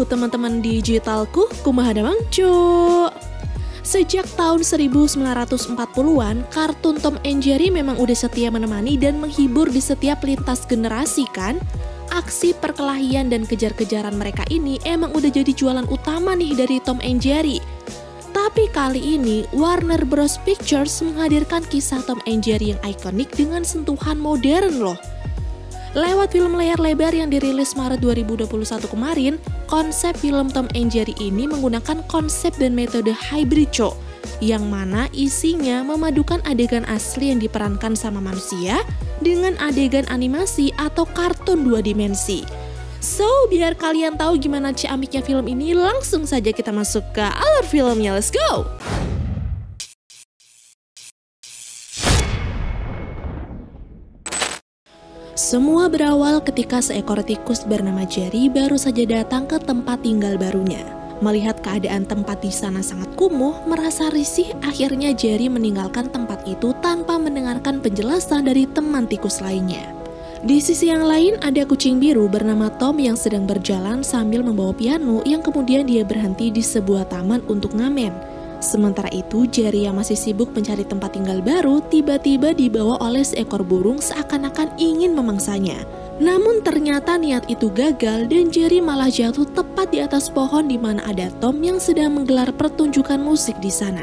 teman-teman digitalku, kumaha damang cu. Sejak tahun 1940-an, kartun Tom and Jerry memang udah setia menemani dan menghibur di setiap lintas generasi kan? Aksi perkelahian dan kejar-kejaran mereka ini emang udah jadi jualan utama nih dari Tom and Jerry. Tapi kali ini Warner Bros Pictures menghadirkan kisah Tom and Jerry yang ikonik dengan sentuhan modern loh. Lewat film layar lebar yang dirilis Maret 2021 kemarin, konsep film Tom and Jerry ini menggunakan konsep dan metode hybrid show, yang mana isinya memadukan adegan asli yang diperankan sama manusia dengan adegan animasi atau kartun 2 dimensi. So, biar kalian tahu gimana ciamiknya film ini, langsung saja kita masuk ke alur filmnya, let's go! Semua berawal ketika seekor tikus bernama Jerry baru saja datang ke tempat tinggal barunya. Melihat keadaan tempat di sana sangat kumuh, merasa risih, akhirnya Jerry meninggalkan tempat itu tanpa mendengarkan penjelasan dari teman tikus lainnya. Di sisi yang lain ada kucing biru bernama Tom yang sedang berjalan sambil membawa piano yang kemudian dia berhenti di sebuah taman untuk ngamen. Sementara itu, Jerry yang masih sibuk mencari tempat tinggal baru tiba-tiba dibawa oleh seekor burung seakan-akan ingin memangsanya. Namun ternyata niat itu gagal dan Jerry malah jatuh tepat di atas pohon di mana ada Tom yang sedang menggelar pertunjukan musik di sana.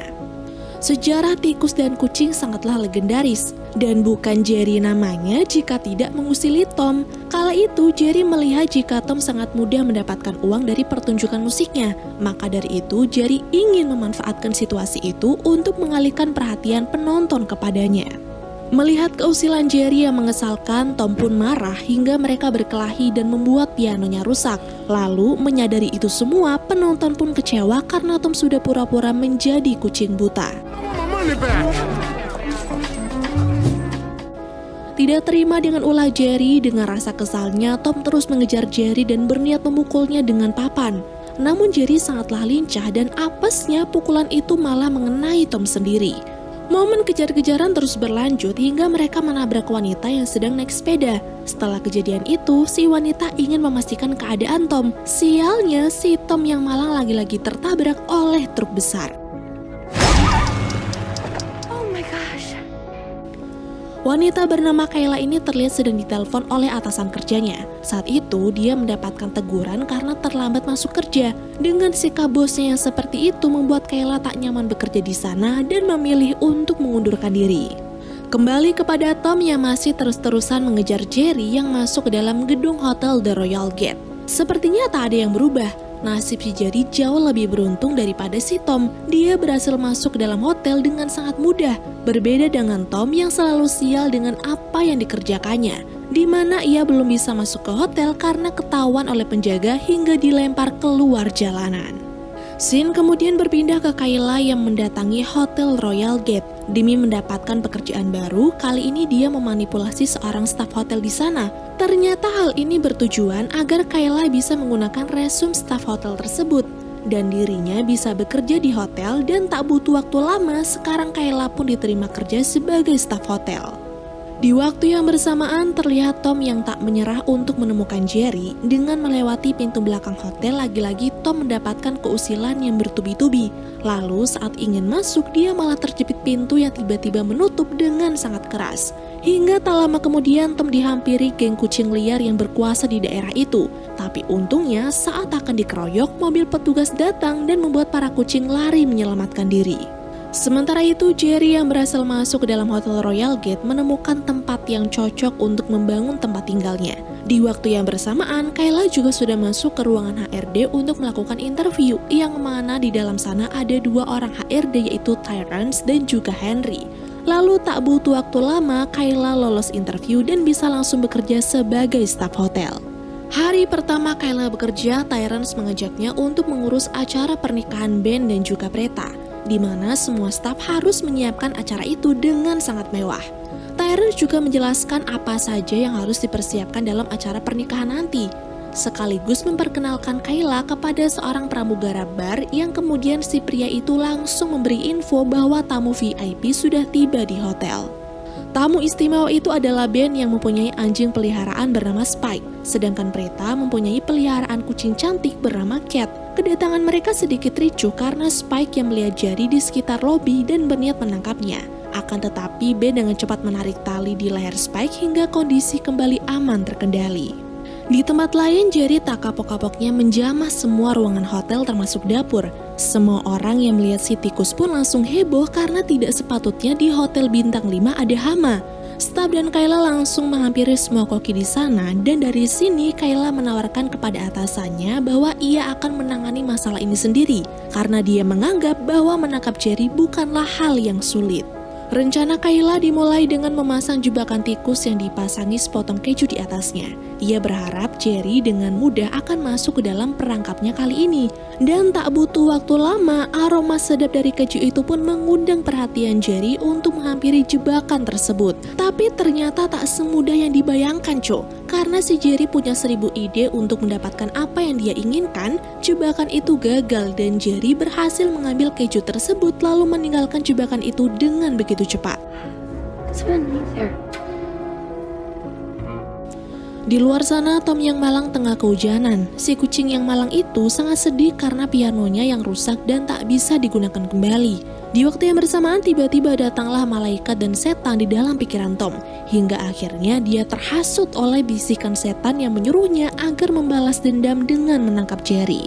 Sejarah tikus dan kucing sangatlah legendaris, dan bukan Jerry namanya jika tidak mengusili Tom. Kala itu Jerry melihat jika Tom sangat mudah mendapatkan uang dari pertunjukan musiknya, maka dari itu Jerry ingin memanfaatkan situasi itu untuk mengalihkan perhatian penonton kepadanya. Melihat keusilan Jerry yang mengesalkan, Tom pun marah hingga mereka berkelahi dan membuat pianonya rusak. Lalu menyadari itu semua, penonton pun kecewa karena Tom sudah pura-pura menjadi kucing buta. Tidak terima dengan ulah Jerry, dengan rasa kesalnya Tom terus mengejar Jerry dan berniat memukulnya dengan papan. Namun Jerry sangatlah lincah dan apesnya pukulan itu malah mengenai Tom sendiri. Momen kejar-kejaran terus berlanjut hingga mereka menabrak wanita yang sedang naik sepeda. Setelah kejadian itu, si wanita ingin memastikan keadaan Tom. Sialnya, si Tom yang malang lagi-lagi tertabrak oleh truk besar. Wanita bernama Kayla ini terlihat sedang ditelepon oleh atasan kerjanya. Saat itu, dia mendapatkan teguran karena terlambat masuk kerja. Dengan sikap bosnya yang seperti itu membuat Kayla tak nyaman bekerja di sana dan memilih untuk mengundurkan diri. Kembali kepada Tom yang masih terus-terusan mengejar Jerry yang masuk ke dalam gedung hotel The Royal Gate. Sepertinya tak ada yang berubah. Nasib si Jerry jauh lebih beruntung daripada si Tom. Dia berhasil masuk ke dalam hotel dengan sangat mudah. Berbeda dengan Tom yang selalu sial dengan apa yang dikerjakannya, di mana ia belum bisa masuk ke hotel karena ketahuan oleh penjaga hingga dilempar keluar jalanan. Scene kemudian berpindah ke Kayla yang mendatangi Hotel Royal Gate. Demi mendapatkan pekerjaan baru, kali ini dia memanipulasi seorang staf hotel di sana. Ternyata hal ini bertujuan agar Kayla bisa menggunakan resume staf hotel tersebut. Dan dirinya bisa bekerja di hotel dan tak butuh waktu lama, sekarang Kayla pun diterima kerja sebagai staf hotel. Di waktu yang bersamaan terlihat Tom yang tak menyerah untuk menemukan Jerry. Dengan melewati pintu belakang hotel, lagi-lagi Tom mendapatkan keusilan yang bertubi-tubi. Lalu saat ingin masuk, dia malah terjepit pintu yang tiba-tiba menutup dengan sangat keras. Hingga tak lama kemudian Tom dihampiri geng kucing liar yang berkuasa di daerah itu. Tapi untungnya saat akan dikeroyok, mobil petugas datang dan membuat para kucing lari menyelamatkan diri. Sementara itu, Jerry yang berhasil masuk ke dalam Hotel Royal Gate menemukan tempat yang cocok untuk membangun tempat tinggalnya. Di waktu yang bersamaan, Kayla juga sudah masuk ke ruangan HRD untuk melakukan interview, yang mana di dalam sana ada 2 orang HRD yaitu Tyrants dan juga Henry. Lalu tak butuh waktu lama, Kayla lolos interview dan bisa langsung bekerja sebagai staf hotel. Hari pertama Kayla bekerja, Tyrants mengajaknya untuk mengurus acara pernikahan Ben dan juga Preta, di mana semua staf harus menyiapkan acara itu dengan sangat mewah. Tyrants juga menjelaskan apa saja yang harus dipersiapkan dalam acara pernikahan nanti, sekaligus memperkenalkan Kayla kepada seorang pramugara bar yang kemudian si pria itu langsung memberi info bahwa tamu VIP sudah tiba di hotel. Tamu istimewa itu adalah Ben yang mempunyai anjing peliharaan bernama Spike, sedangkan Preta mempunyai peliharaan kucing cantik bernama Cat. Kedatangan mereka sedikit ricuh karena Spike yang melihat Jerry di sekitar lobi dan berniat menangkapnya. Akan tetapi Ben dengan cepat menarik tali di leher Spike hingga kondisi kembali aman terkendali. Di tempat lain, Jerry tak kapok-kapoknya menjamah semua ruangan hotel termasuk dapur. Semua orang yang melihat si tikus pun langsung heboh karena tidak sepatutnya di hotel bintang 5 ada hama. Staf dan Kayla langsung menghampiri semua koki di sana dan dari sini Kayla menawarkan kepada atasannya bahwa ia akan menangani masalah ini sendiri karena dia menganggap bahwa menangkap Jerry bukanlah hal yang sulit. Rencana Kayla dimulai dengan memasang jebakan tikus yang dipasangi sepotong keju di atasnya. Ia berharap Jerry dengan mudah akan masuk ke dalam perangkapnya kali ini. Dan tak butuh waktu lama, aroma sedap dari keju itu pun mengundang perhatian Jerry untuk menghampiri jebakan tersebut. Tapi ternyata tak semudah yang dibayangkan, Cok. Karena si Jerry punya 1000 ide untuk mendapatkan apa yang dia inginkan, jebakan itu gagal dan Jerry berhasil mengambil keju tersebut lalu meninggalkan jebakan itu dengan begitu cepat. Di luar sana, Tom yang malang tengah kehujanan. Si kucing yang malang itu sangat sedih karena pianonya yang rusak dan tak bisa digunakan kembali. Di waktu yang bersamaan, tiba-tiba datanglah malaikat dan setan di dalam pikiran Tom. Hingga akhirnya dia terhasut oleh bisikan setan yang menyuruhnya agar membalas dendam dengan menangkap Jerry.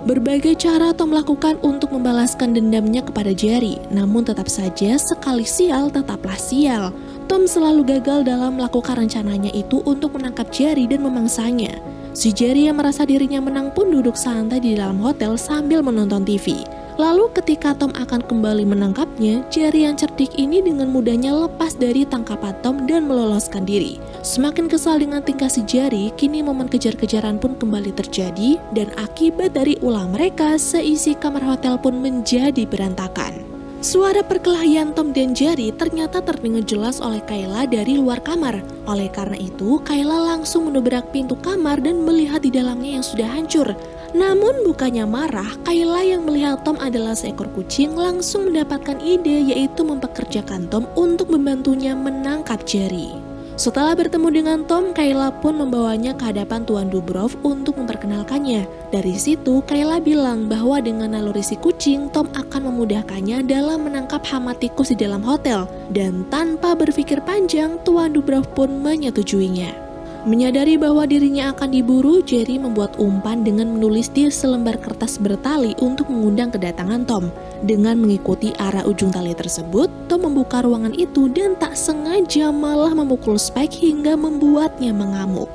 Berbagai cara Tom lakukan untuk membalaskan dendamnya kepada Jerry, namun tetap saja sekali sial tetaplah sial. Tom selalu gagal dalam melakukan rencananya itu untuk menangkap Jerry dan memangsanya. Si Jerry yang merasa dirinya menang pun duduk santai di dalam hotel sambil menonton TV. Lalu ketika Tom akan kembali menangkapnya, Jerry yang cerdik ini dengan mudahnya lepas dari tangkapan Tom dan meloloskan diri. Semakin kesal dengan tingkah si Jerry, kini momen kejar-kejaran pun kembali terjadi dan akibat dari ulah mereka, seisi kamar hotel pun menjadi berantakan. Suara perkelahian Tom dan Jerry ternyata terdengar jelas oleh Kayla dari luar kamar. Oleh karena itu, Kayla langsung mendobrak pintu kamar dan melihat di dalamnya yang sudah hancur. Namun bukannya marah, Kayla yang melihat Tom adalah seekor kucing langsung mendapatkan ide yaitu mempekerjakan Tom untuk membantunya menangkap Jerry. Setelah bertemu dengan Tom, Kayla pun membawanya ke hadapan Tuan Dubrov untuk memperkenalkannya. Dari situ, Kayla bilang bahwa dengan naluri si kucing, Tom akan memudahkannya dalam menangkap hama tikus di dalam hotel. Dan tanpa berpikir panjang, Tuan Dubrov pun menyetujuinya. Menyadari bahwa dirinya akan diburu, Jerry membuat umpan dengan menulis di selembar kertas bertali untuk mengundang kedatangan Tom. Dengan mengikuti arah ujung tali tersebut, Tom membuka ruangan itu dan tak sengaja malah memukul Spike hingga membuatnya mengamuk.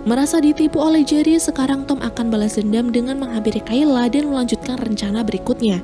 Merasa ditipu oleh Jerry, sekarang Tom akan balas dendam dengan menghampiri Kayla dan melanjutkan rencana berikutnya.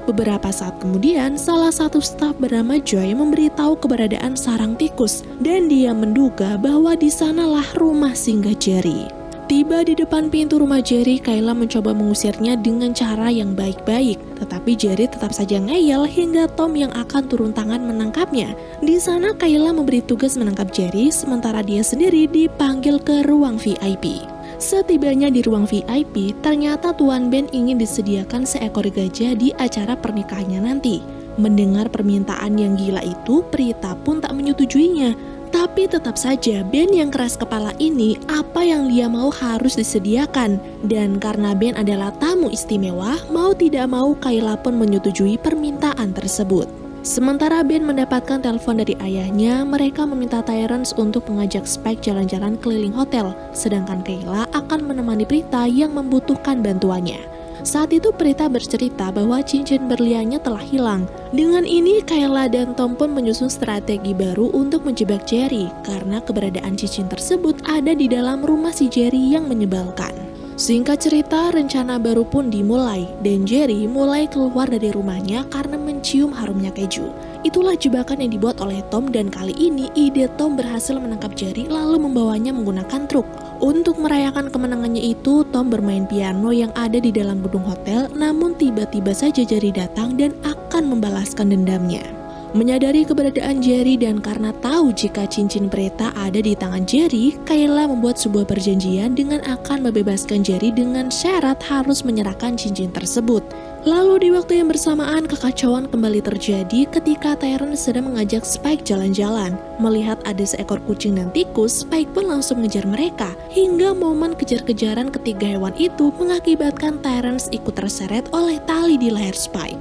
Beberapa saat kemudian, salah satu staf bernama Joy memberitahu keberadaan sarang tikus dan dia menduga bahwa di sanalah rumah singgah Jerry. Tiba di depan pintu rumah Jerry, Kayla mencoba mengusirnya dengan cara yang baik-baik, tetapi Jerry tetap saja ngeyel hingga Tom yang akan turun tangan menangkapnya. Di sana Kayla memberi tugas menangkap Jerry, sementara dia sendiri dipanggil ke ruang VIP. Setibanya di ruang VIP, ternyata Tuan Ben ingin disediakan seekor gajah di acara pernikahannya nanti. Mendengar permintaan yang gila itu, Prita pun tak menyetujuinya. Tapi tetap saja Ben yang keras kepala ini, apa yang dia mau harus disediakan. Dan karena Ben adalah tamu istimewa, mau tidak mau Kayla pun menyetujui permintaan tersebut. Sementara Ben mendapatkan telepon dari ayahnya, mereka meminta Terence untuk mengajak Spike jalan-jalan keliling hotel, sedangkan Kayla akan menemani Prita yang membutuhkan bantuannya. Saat itu Prita bercerita bahwa cincin berliannya telah hilang. Dengan ini Kayla dan Tom pun menyusun strategi baru untuk menjebak Jerry, karena keberadaan cincin tersebut ada di dalam rumah si Jerry yang menyebalkan. Singkat cerita, rencana baru pun dimulai dan Jerry mulai keluar dari rumahnya karena mencium harumnya keju. Itulah jebakan yang dibuat oleh Tom dan kali ini ide Tom berhasil menangkap Jerry lalu membawanya menggunakan truk. Untuk merayakan kemenangannya itu, Tom bermain piano yang ada di dalam gedung hotel, namun tiba-tiba saja Jerry datang dan akan membalaskan dendamnya. Menyadari keberadaan Jerry dan karena tahu jika cincin Preta ada di tangan Jerry, Kayla membuat sebuah perjanjian dengan akan membebaskan Jerry dengan syarat harus menyerahkan cincin tersebut. Lalu di waktu yang bersamaan, kekacauan kembali terjadi ketika Terrence sedang mengajak Spike jalan-jalan. Melihat ada seekor kucing dan tikus, Spike pun langsung mengejar mereka. Hingga momen kejar-kejaran ketiga hewan itu mengakibatkan Terrence ikut terseret oleh tali di leher Spike.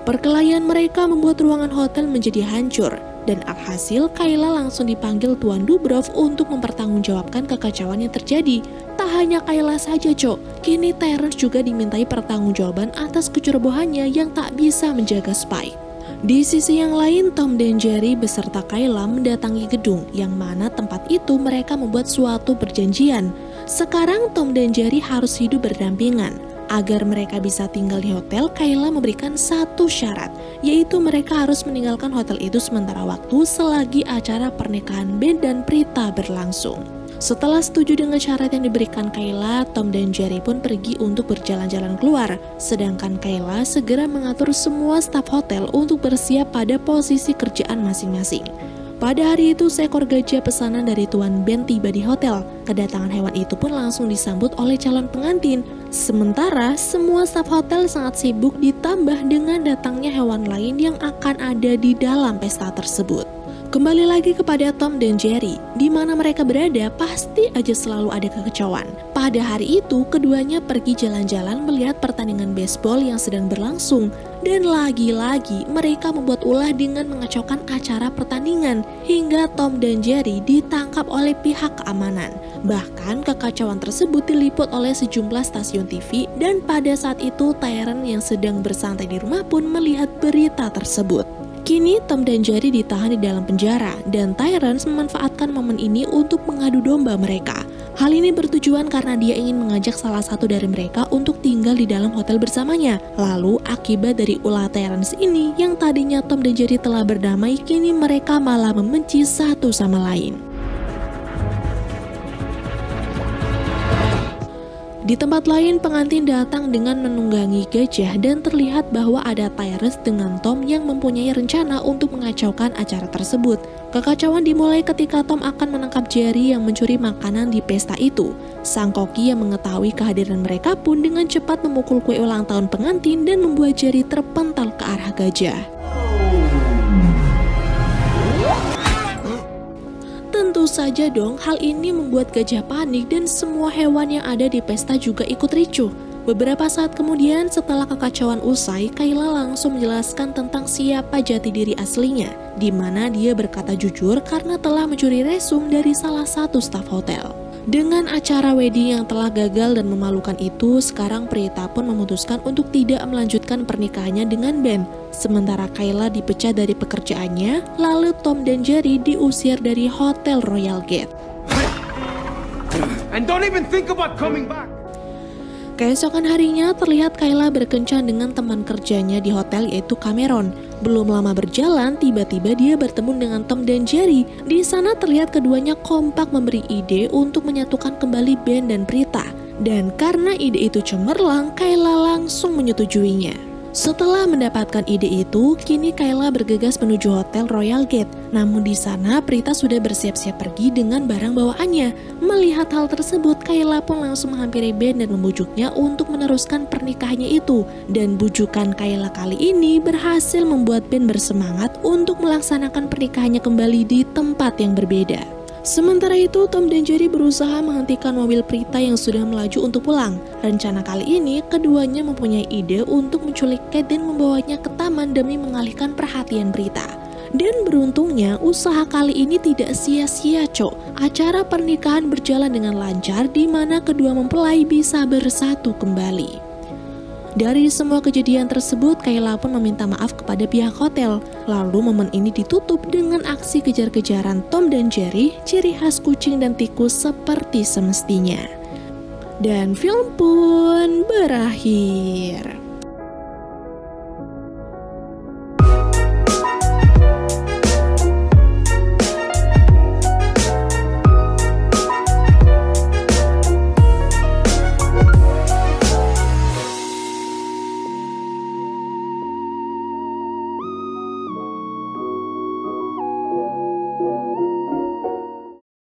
Perkelahian mereka membuat ruangan hotel menjadi hancur. Dan alhasil, Kayla langsung dipanggil Tuan Dubrov untuk mempertanggungjawabkan kekacauan yang terjadi. Tak hanya Kayla saja, kini Terrence juga dimintai pertanggungjawaban atas kecerobohannya yang tak bisa menjaga Spike. Di sisi yang lain, Tom dan Jerry beserta Kayla mendatangi gedung, yang mana tempat itu mereka membuat suatu perjanjian. Sekarang Tom dan Jerry harus hidup berdampingan. Agar mereka bisa tinggal di hotel, Kayla memberikan satu syarat, yaitu mereka harus meninggalkan hotel itu sementara waktu selagi acara pernikahan Ben dan Prita berlangsung. Setelah setuju dengan syarat yang diberikan Kayla, Tom dan Jerry pun pergi untuk berjalan-jalan keluar, sedangkan Kayla segera mengatur semua staf hotel untuk bersiap pada posisi kerjaan masing-masing. Pada hari itu, seekor gajah pesanan dari Tuan Ben tiba di hotel. Kedatangan hewan itu pun langsung disambut oleh calon pengantin. Sementara, semua staf hotel sangat sibuk ditambah dengan datangnya hewan lain yang akan ada di dalam pesta tersebut. Kembali lagi kepada Tom dan Jerry, di mana mereka berada pasti aja selalu ada kekacauan. Pada hari itu, keduanya pergi jalan-jalan melihat pertandingan baseball yang sedang berlangsung. Dan lagi-lagi mereka membuat ulah dengan mengacaukan acara pertandingan hingga Tom dan Jerry ditangkap oleh pihak keamanan. Bahkan kekacauan tersebut diliput oleh sejumlah stasiun TV dan pada saat itu Terrence yang sedang bersantai di rumah pun melihat berita tersebut. Kini Tom dan Jerry ditahan di dalam penjara dan Terrence memanfaatkan momen ini untuk mengadu domba mereka. Hal ini bertujuan karena dia ingin mengajak salah satu dari mereka untuk tinggal di dalam hotel bersamanya. Lalu akibat dari ulah Terrence ini yang tadinya Tom dan Jerry telah berdamai, kini mereka malah membenci satu sama lain. Di tempat lain, pengantin datang dengan menunggangi gajah dan terlihat bahwa ada Terrence dengan Tom yang mempunyai rencana untuk mengacaukan acara tersebut. Kekacauan dimulai ketika Tom akan menangkap Jerry yang mencuri makanan di pesta itu. Sang koki yang mengetahui kehadiran mereka pun dengan cepat memukul kue ulang tahun pengantin dan membuat Jerry terpental ke arah gajah. Tentu saja dong, hal ini membuat gajah panik dan semua hewan yang ada di pesta juga ikut ricuh. Beberapa saat kemudian setelah kekacauan usai, Kayla langsung menjelaskan tentang siapa jati diri aslinya, di mana dia berkata jujur karena telah mencuri resume dari salah satu staf hotel. Dengan acara wedding yang telah gagal dan memalukan itu, sekarang Prita pun memutuskan untuk tidak melanjutkan pernikahannya dengan Ben. Sementara Kayla dipecat dari pekerjaannya, lalu Tom dan Jerry diusir dari Hotel Royal Gate. And don't even think about coming back. Keesokan harinya terlihat Kayla berkencan dengan teman kerjanya di hotel yaitu Cameron. Belum lama berjalan, tiba-tiba dia bertemu dengan Tom dan Jerry. Di sana terlihat keduanya kompak memberi ide untuk menyatukan kembali Ben dan Prita. Dan karena ide itu cemerlang, Kayla langsung menyetujuinya. Setelah mendapatkan ide itu, kini Kayla bergegas menuju Hotel Royal Gate. Namun di sana Prita sudah bersiap-siap pergi dengan barang bawaannya. Melihat hal tersebut, Kayla pun langsung menghampiri Ben dan membujuknya untuk meneruskan pernikahannya itu. Dan bujukan Kayla kali ini berhasil membuat Ben bersemangat untuk melaksanakan pernikahannya kembali di tempat yang berbeda. Sementara itu, Tom dan Jerry berusaha menghentikan mobil Prita yang sudah melaju untuk pulang. Rencana kali ini, keduanya mempunyai ide untuk menculik Kate dan membawanya ke taman demi mengalihkan perhatian Prita. Dan beruntungnya, usaha kali ini tidak sia-sia, Acara pernikahan berjalan dengan lancar di mana kedua mempelai bisa bersatu kembali. Dari semua kejadian tersebut, Kayla pun meminta maaf kepada pihak hotel. Lalu momen ini ditutup dengan aksi kejar-kejaran Tom dan Jerry, ciri khas kucing dan tikus seperti semestinya. Dan film pun berakhir.